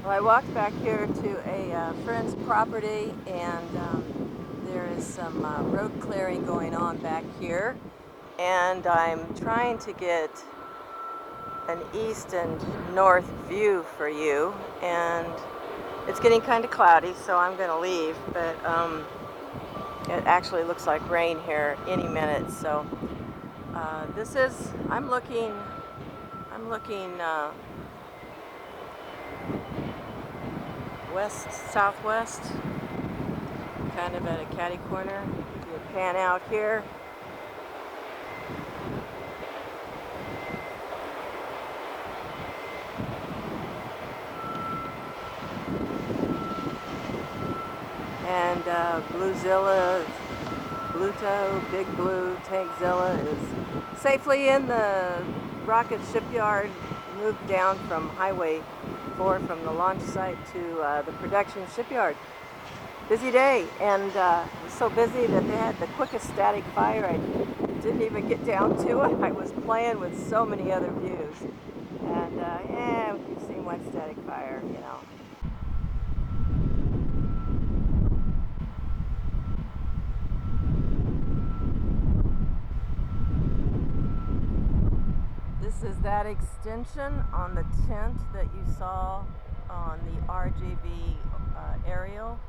Well, I walked back here to a friend's property, and there is some road clearing going on back here, and I'm trying to get an east and north view for you, and it's getting kind of cloudy, so I'm going to leave, but it actually looks like rain here any minute. So I'm looking west southwest, kind of at a catty corner. You pan out here. And Bluezilla, Bluto, Big Blue, Tankzilla is safely in the rocket shipyard, moved down from Highway 4 from the launch site to the production shipyard. Busy day, and it was so busy that they had the quickest static fire. I didn't even get down to it. I was playing with so many other views, and you've seen one static fire, you know. This is that extension on the tent that you saw on the RJV aerial.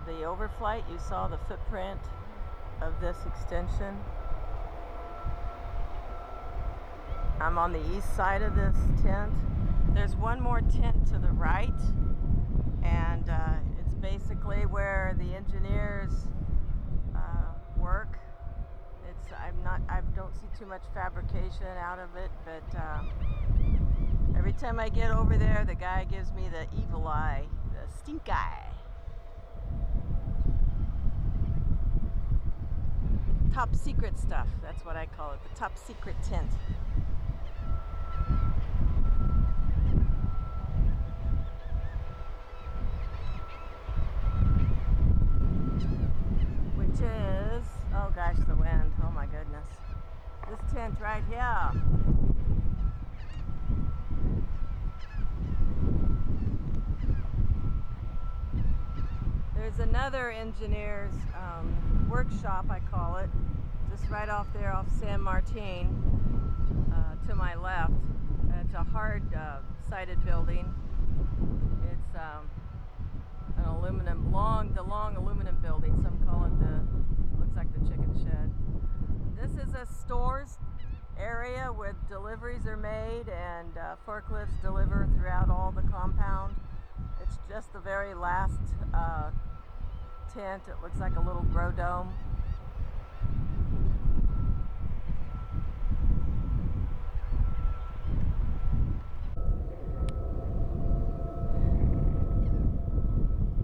The overflight, you saw the footprint of this extension. I'm on the east side of this tent. There's one more tent to the right, and it's basically where the engineers work. I don't see too much fabrication out of it, but every time I get over there, the guy gives me the evil eye, the stink eye. Top secret stuff, that's what I call it, the top secret tent. Which is, oh gosh, the wind, oh my goodness. This tent right here. There's another engineer's workshop, I call it, just right off there off San Martin, to my left. It's a hard-sided building. It's an aluminum, the long aluminum building. Some call it looks like the chicken shed. This is a stores area where deliveries are made, and forklifts deliver throughout all the compound. It's just the very last tent. It looks like a little grow dome.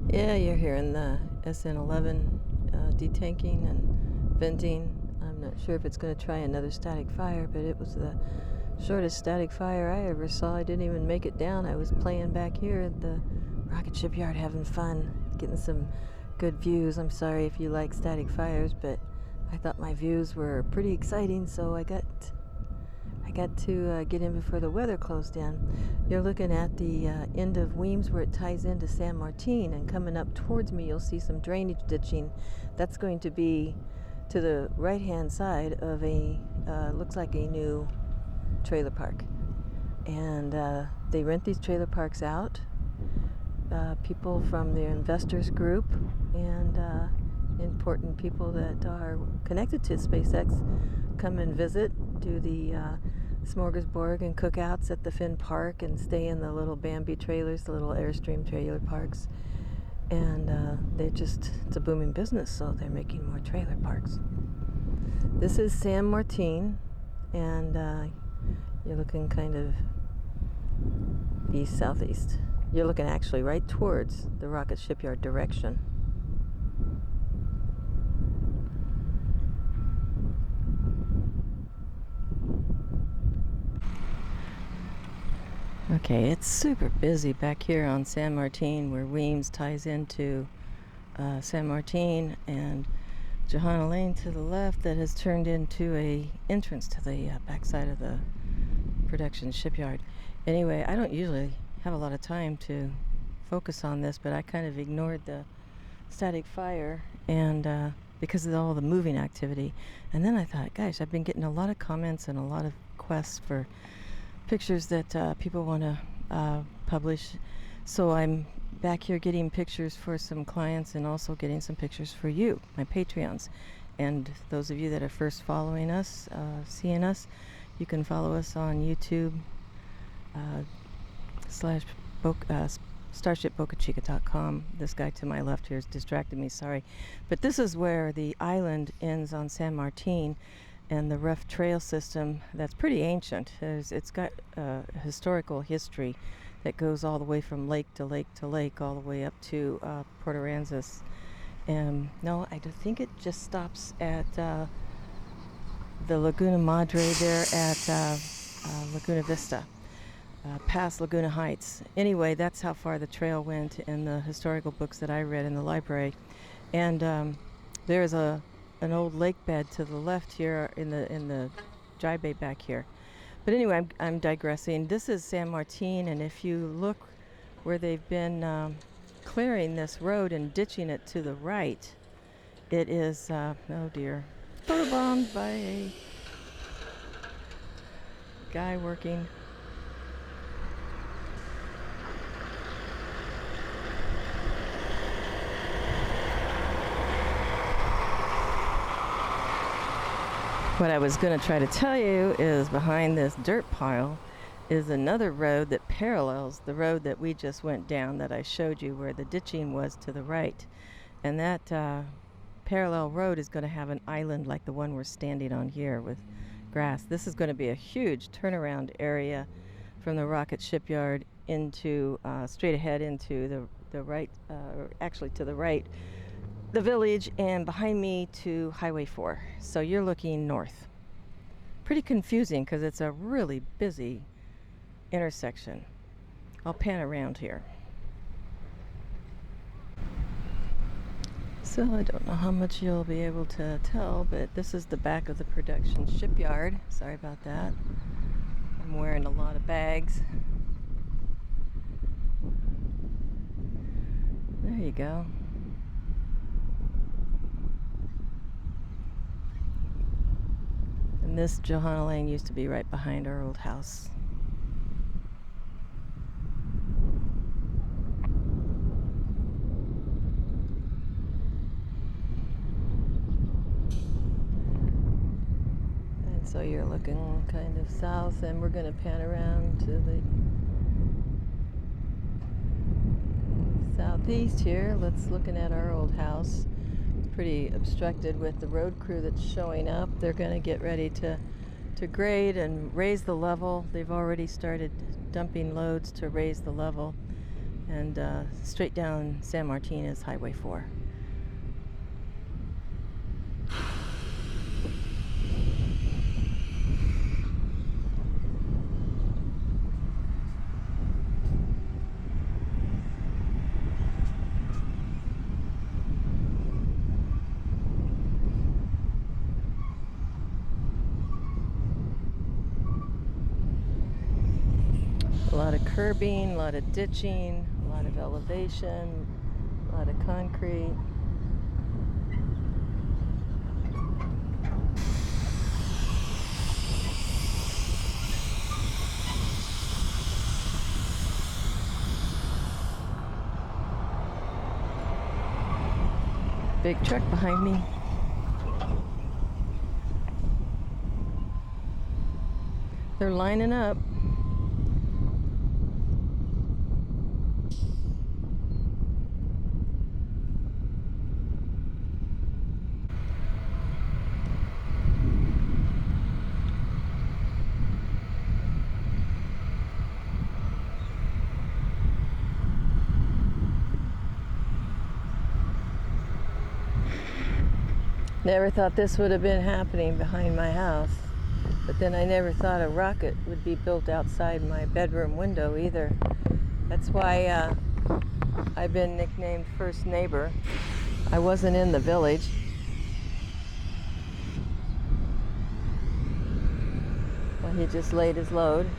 Yeah, you're hearing the SN11 detanking and venting. I'm not sure if it's going to try another static fire, but it was the shortest static fire I ever saw. I didn't even make it down. I was playing back here at the rocket shipyard, having fun, getting some good views. I'm sorry if you like static fires, but I thought my views were pretty exciting, so I got to get in before the weather closed down. You're looking at the end of Weems where it ties into San Martin, and coming up towards me you'll see some drainage ditching. That's going to be to the right hand side of looks like a new trailer park, and they rent these trailer parks out. People from their investors group and important people that are connected to SpaceX come and visit, do the smorgasbord and cookouts at the Finn Park, and stay in the little Bambi trailers, the little Airstream trailer parks. And it's a booming business, so they're making more trailer parks. This is San Martin, and you're looking kind of east-southeast. You're looking actually right towards the rocket shipyard direction. Okay, it's super busy back here on San Martin, where Weems ties into San Martin, and Johanna Lane to the left that has turned into a entrance to the backside of the production shipyard. Anyway, I don't usually have a lot of time to focus on this, but I kind of ignored the static fire and because of all the moving activity. And then I thought, gosh, I've been getting a lot of comments and a lot of requests for pictures that people want to publish. So I'm back here getting pictures for some clients and also getting some pictures for you, my Patreons. And those of you that are first following us, seeing us, you can follow us on YouTube /starshipbocachica.com. This guy to my left here has distracted me, sorry. But this is where the island ends on San Martin, and the rough trail system that's pretty ancient. It's got historical history that goes all the way from lake to lake to lake, all the way up to Peterhänsel. No, I think it just stops at the Laguna Madre there at Laguna Vista. Past Laguna Heights. Anyway, that's how far the trail went in the historical books that I read in the library. And there's an old lake bed to the left here in the dry bay back here. But anyway, I'm digressing. This is San Martin, and if you look where they've been clearing this road and ditching it to the right, it is, oh dear, photobombed by a guy working. What I was going to try to tell you is behind this dirt pile is another road that parallels the road that we just went down that I showed you where the ditching was to the right. And that parallel road is going to have an island like the one we're standing on here with grass. This is going to be a huge turnaround area from the rocket shipyard into straight ahead into the right, actually to the right, the village, and behind me to Highway 4. So you're looking north. Pretty confusing because it's a really busy intersection. I'll pan around here. So I don't know how much you'll be able to tell, but this is the back of the production shipyard. Sorry about that. I'm wearing a lot of bags. There you go. And this Johanna Lane used to be right behind our old house. And so you're looking kind of south, and we're going to pan around to the southeast here. Let's looking at our old house. Pretty obstructed with the road crew that's showing up. They're going to get ready to grade and raise the level. They've already started dumping loads to raise the level. And straight down San Martin is Highway 4. A lot of curbing, a lot of ditching, a lot of elevation, a lot of concrete. Big truck behind me. They're lining up. Never thought this would have been happening behind my house, but then I never thought a rocket would be built outside my bedroom window either. That's why I've been nicknamed First Neighbor. I wasn't in the village. Well, he just laid his load.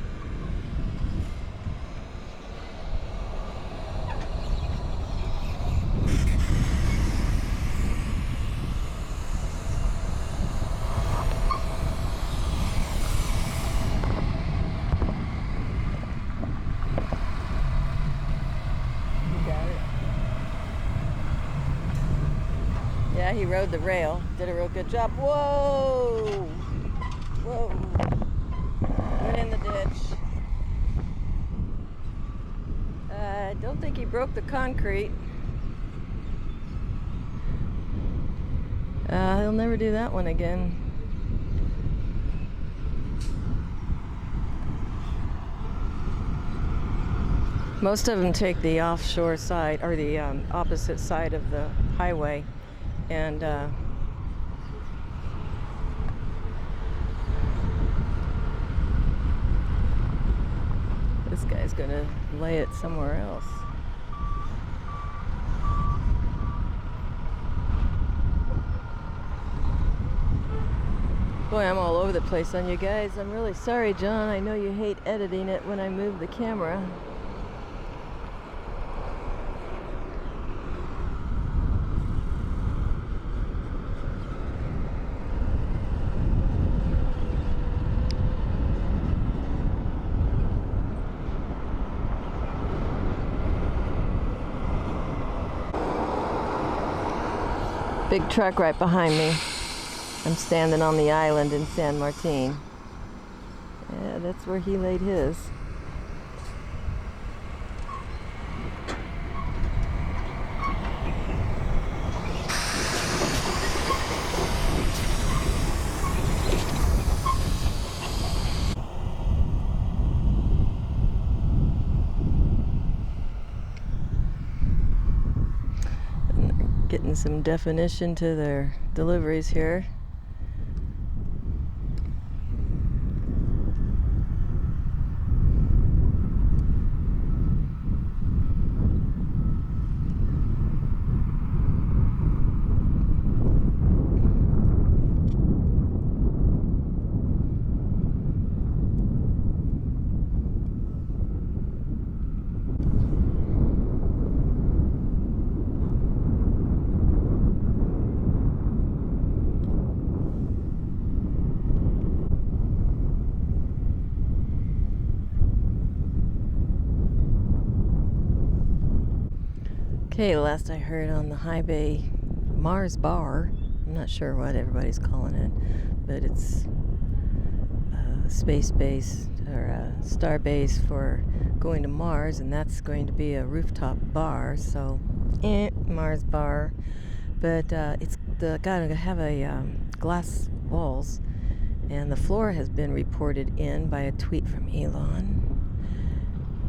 he rode the rail. Did a real good job. Whoa! Whoa! Went in the ditch. I don't think he broke the concrete. He'll never do that one again. Most of them take the offshore side, or the opposite side of the highway, and this guy's gonna lay it somewhere else. Boy, I'm all over the place on you guys. I'm really sorry, John. I know you hate editing it when I move the camera. Big truck right behind me. I'm standing on the island in San Martin. Yeah, that's where he laid his. Getting some definition to their deliveries here. Okay, last I heard on the high bay Mars Bar, I'm not sure what everybody's calling it, but it's space base or Starbase for going to Mars, and that's going to be a rooftop bar, so Mars Bar. But it's gotta have a glass walls, and the floor has been reported in by a tweet from Elon.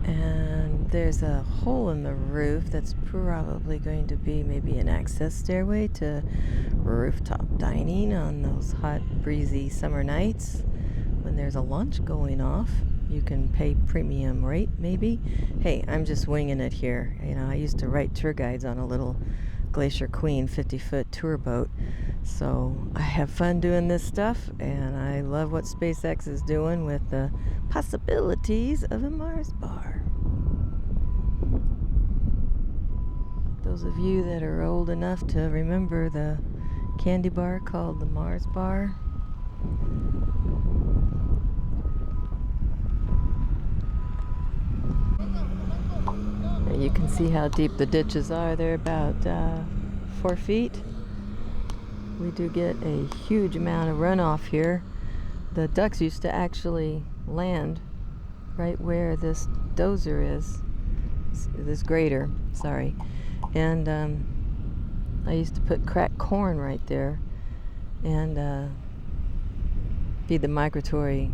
And there's a hole in the roof that's probably going to be maybe an access stairway to rooftop dining on those hot, breezy summer nights. When there's a launch going off, you can pay premium rate, maybe. Hey, I'm just winging it here. You know, I used to write tour guides on a little Glacier Queen 50-foot tour boat. So I have fun doing this stuff, and I love what SpaceX is doing with the possibilities of a Mars bar. Those of you that are old enough to remember the candy bar called the Mars bar. You can see how deep the ditches are. They're about 4 feet. We do get a huge amount of runoff here. The ducks used to actually land right where this dozer is, this grader, sorry. And I used to put cracked corn right there and feed the migratory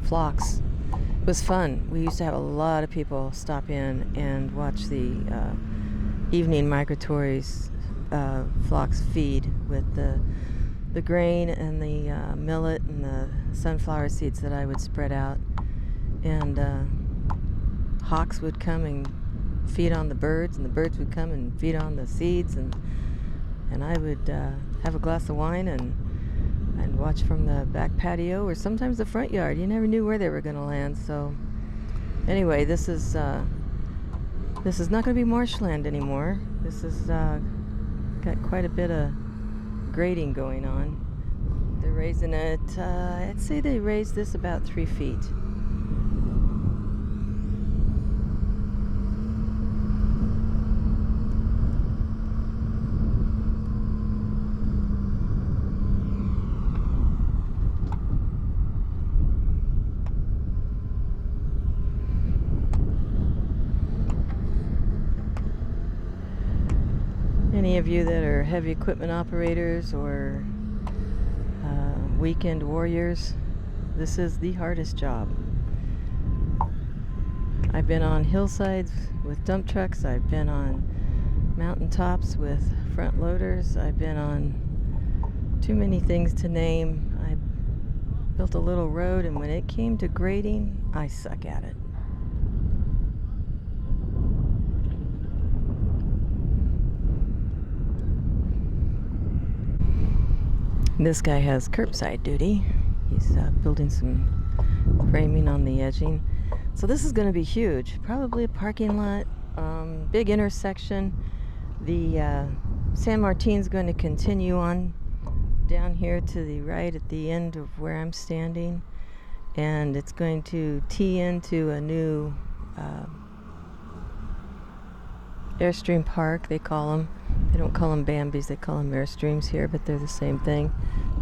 flocks. It was fun. We used to have a lot of people stop in and watch the evening migratories flocks feed with the grain and the millet and the sunflower seeds that I would spread out. And hawks would come and feed on the birds, and the birds would come and feed on the seeds, and I would have a glass of wine and watch from the back patio or sometimes the front yard. You never knew where they were going to land. So anyway, this is not going to be marshland anymore. This is got quite a bit of grading going on. They're raising it, I'd say they raised this about 3 feet. any of you that are heavy equipment operators or weekend warriors, this is the hardest job. I've been on hillsides with dump trucks. I've been on mountaintops with front loaders. I've been on too many things to name. I built a little road, and when it came to grading, I suck at it. This guy has curbside duty. He's building some framing on the edging. So this is going to be huge. Probably a parking lot, big intersection. The San Martin's going to continue on down here to the right at the end of where I'm standing. And it's going to tee into a new Airstream Park, they call them. They don't call them Bambis, they call them Airstreams here, but they're the same thing.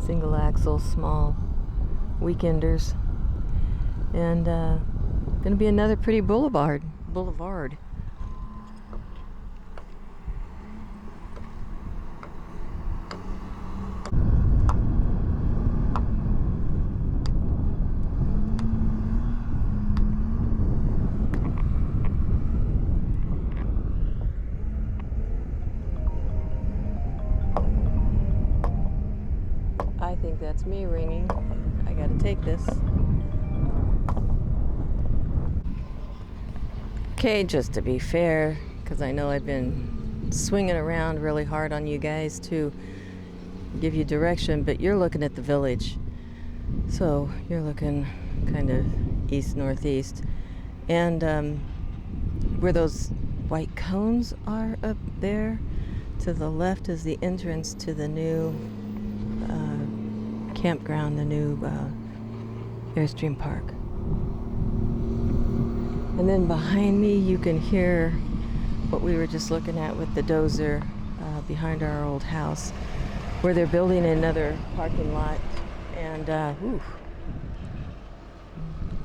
Single axle, small weekenders. And going to be another pretty boulevard. I think that's me ringing. I gotta take this. Okay, just to be fair, because I know I've been swinging around really hard on you guys to give you direction, but you're looking at the village. So you're looking kind of east-northeast. And where those white cones are up there, to the left is the entrance to the new campground, the new Airstream Park. And then behind me you can hear what we were just looking at with the dozer behind our old house, where they're building another parking lot. And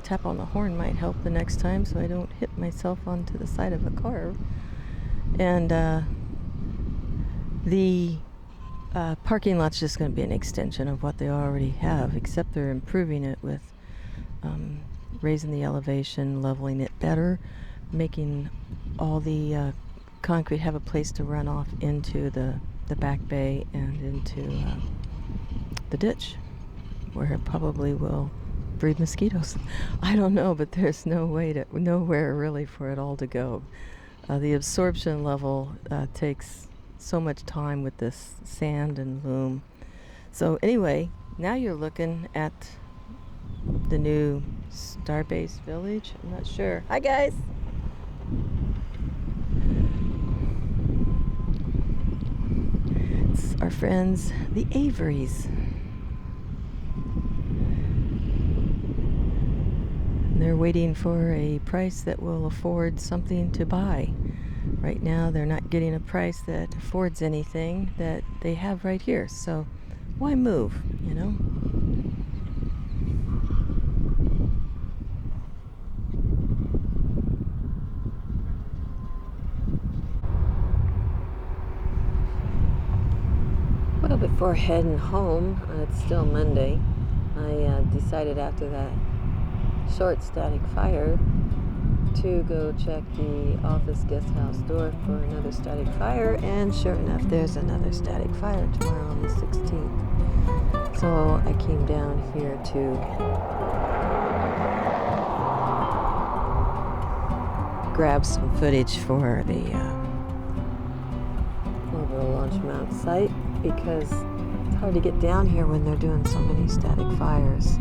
tap on the horn might help the next time so I don't hit myself onto the side of a car. And the parking lot's just going to be an extension of what they already have, except they're improving it with raising the elevation, leveling it better, making all the concrete have a place to run off into the back bay and into the ditch, where it probably will breed mosquitoes. I don't know, but there's nowhere really for it all to go. The absorption level takes so much time with this sand and loam. So anyway, now you're looking at the new Starbase village. I'm not sure. Hi guys. It's our friends, the Averys. And they're waiting for a price that will afford something to buy. Right now they're not getting a price that affords anything that they have right here. So why move, you know? Well, before heading home, it's still Monday, I decided after that short static fire to go check the office guest house door for another static fire, and sure enough there's another static fire tomorrow on the 16th. So I came down here to grab some footage for the Orbital Launch Mount site, because it's hard to get down here when they're doing so many static fires.